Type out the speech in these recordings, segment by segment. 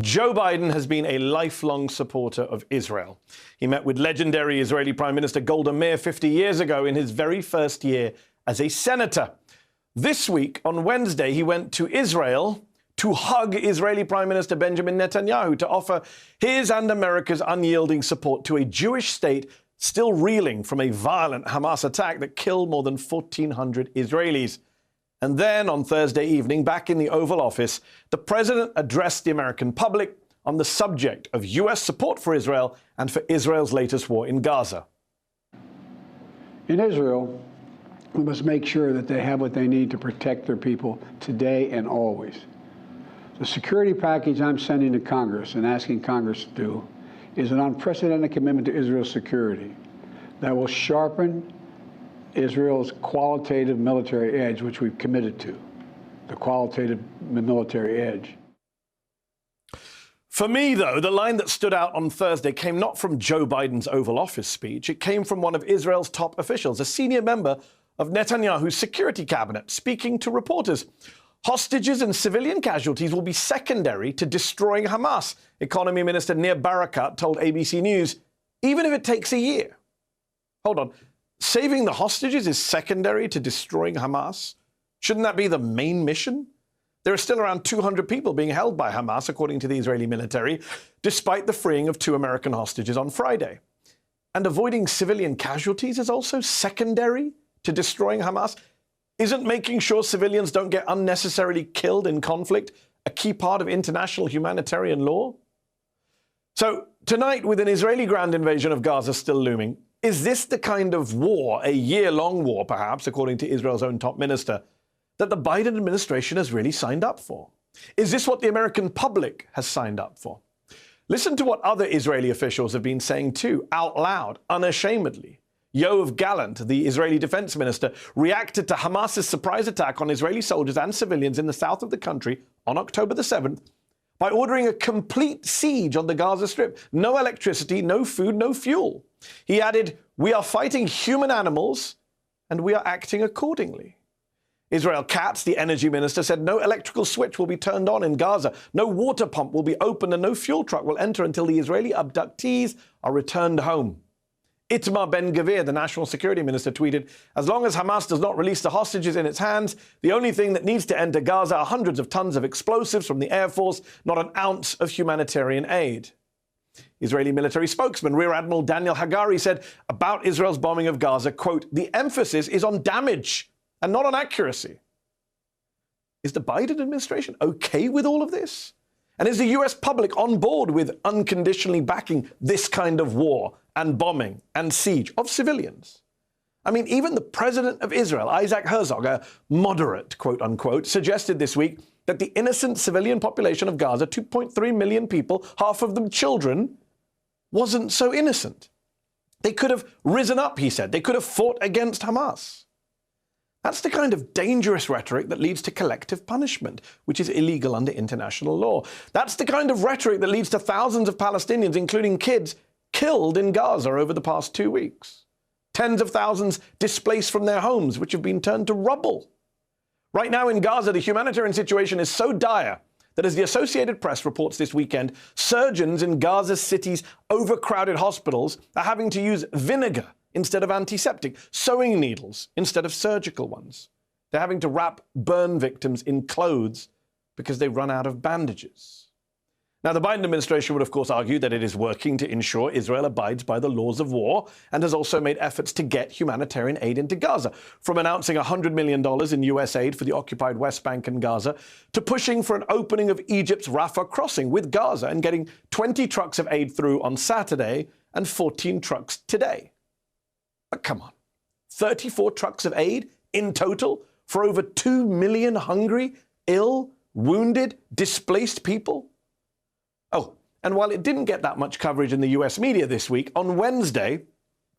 Joe Biden has been a lifelong supporter of Israel. He met with legendary Israeli Prime Minister Golda Meir 50 years ago in his very first year as a senator. This week, on Wednesday, he went to Israel to hug Israeli Prime Minister Benjamin Netanyahu to offer his and America's unyielding support to a Jewish state still reeling from a violent Hamas attack that killed more than 1,400 Israelis. And then on Thursday evening, back in the Oval Office, the president addressed the American public on the subject of U.S. support for Israel and for Israel's latest war in Gaza. In Israel, we must make sure that they have what they need to protect their people today and always. The security package I'm sending to Congress and asking Congress to do is an unprecedented commitment to Israel's security that will sharpen Israel's qualitative military edge, which we've committed to, the qualitative military edge. For me, though, the line that stood out on Thursday came not from Joe Biden's Oval Office speech. It came from one of Israel's top officials, a senior member of Netanyahu's security cabinet, speaking to reporters. Hostages and civilian casualties will be secondary to destroying Hamas, Economy Minister Nir Barakat told ABC News, even if it takes a year. Hold on. Saving the hostages is secondary to destroying Hamas? Shouldn't that be the main mission? There are still around 200 people being held by Hamas, according to the Israeli military, despite the freeing of 2 American hostages on Friday. And avoiding civilian casualties is also secondary to destroying Hamas? Isn't making sure civilians don't get unnecessarily killed in conflict a key part of international humanitarian law? So tonight, with an Israeli ground invasion of Gaza still looming, is this the kind of war, a year-long war perhaps, according to Israel's own top minister, that the Biden administration has really signed up for? Is this what the American public has signed up for? Listen to what other Israeli officials have been saying too, out loud, unashamedly. Yoav Gallant, the Israeli defense minister, reacted to Hamas's surprise attack on Israeli soldiers and civilians in the south of the country on October the 7th by ordering a complete siege on the Gaza Strip. No electricity, no food, no fuel. He added, "We are fighting human animals and we are acting accordingly." Israel Katz, the energy minister, said no electrical switch will be turned on in Gaza, no water pump will be opened, and no fuel truck will enter until the Israeli abductees are returned home. Itamar Ben-Gvir, the national security minister, tweeted, "As long as Hamas does not release the hostages in its hands, the only thing that needs to enter Gaza are hundreds of tons of explosives from the Air Force, not an ounce of humanitarian aid." Israeli military spokesman Rear Admiral Daniel Hagari said about Israel's bombing of Gaza, quote, "The emphasis is on damage and not on accuracy." Is the Biden administration okay with all of this? And is the US public on board with unconditionally backing this kind of war and bombing and siege of civilians? I mean, even the president of Israel, Isaac Herzog, a moderate, quote unquote, suggested this week that the innocent civilian population of Gaza, 2.3 million people, half of them children, wasn't so innocent. They could have risen up, he said. They could have fought against Hamas. That's the kind of dangerous rhetoric that leads to collective punishment, which is illegal under international law. That's the kind of rhetoric that leads to thousands of Palestinians, including kids, killed in Gaza over the past 2 weeks. Tens of thousands displaced from their homes, which have been turned to rubble. Right now in Gaza, the humanitarian situation is so dire that, as the Associated Press reports this weekend, surgeons in Gaza City's overcrowded hospitals are having to use vinegar instead of antiseptic, sewing needles instead of surgical ones. They're having to wrap burn victims in clothes because they run out of bandages. Now, the Biden administration would, of course, argue that it is working to ensure Israel abides by the laws of war and has also made efforts to get humanitarian aid into Gaza, from announcing $100 million in U.S. aid for the occupied West Bank and Gaza to pushing for an opening of Egypt's Rafah crossing with Gaza and getting 20 trucks of aid through on Saturday and 14 trucks today. But come on, 34 trucks of aid in total for over 2 million hungry, ill, wounded, displaced people? Oh, and while it didn't get that much coverage in the US media this week, on Wednesday,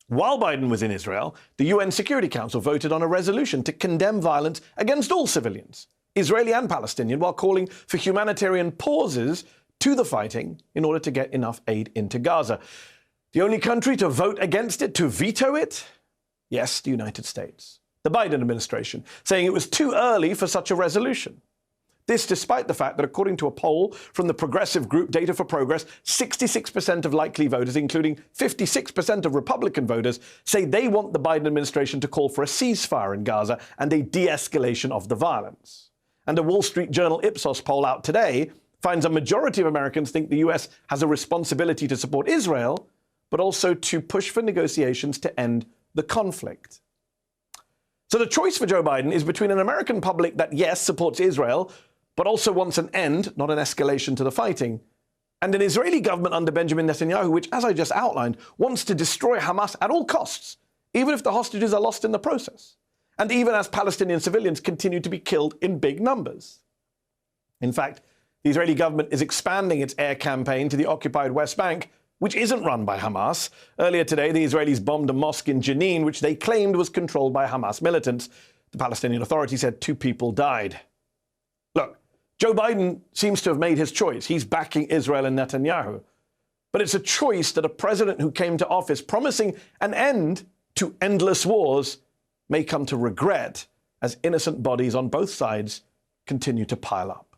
while Biden was in Israel, the UN Security Council voted on a resolution to condemn violence against all civilians, Israeli and Palestinian, while calling for humanitarian pauses to the fighting in order to get enough aid into Gaza. The only country to vote against it, to veto it? Yes, the United States. The Biden administration, saying it was too early for such a resolution. This despite the fact that, according to a poll from the progressive group Data for Progress, 66% of likely voters, including 56% of Republican voters, say they want the Biden administration to call for a ceasefire in Gaza and a de-escalation of the violence. And a Wall Street Journal Ipsos poll out today finds a majority of Americans think the US has a responsibility to support Israel, but also to push for negotiations to end the conflict. So the choice for Joe Biden is between an American public that, yes, supports Israel, but also wants an end, not an escalation to the fighting, and an Israeli government under Benjamin Netanyahu, which, as I just outlined, wants to destroy Hamas at all costs, even if the hostages are lost in the process, and even as Palestinian civilians continue to be killed in big numbers. In fact, the Israeli government is expanding its air campaign to the occupied West Bank, which isn't run by Hamas. Earlier today, the Israelis bombed a mosque in Jenin, which they claimed was controlled by Hamas militants. The Palestinian Authority said 2 people died. Look, Joe Biden seems to have made his choice. He's backing Israel and Netanyahu. But it's a choice that a president who came to office promising an end to endless wars may come to regret as innocent bodies on both sides continue to pile up.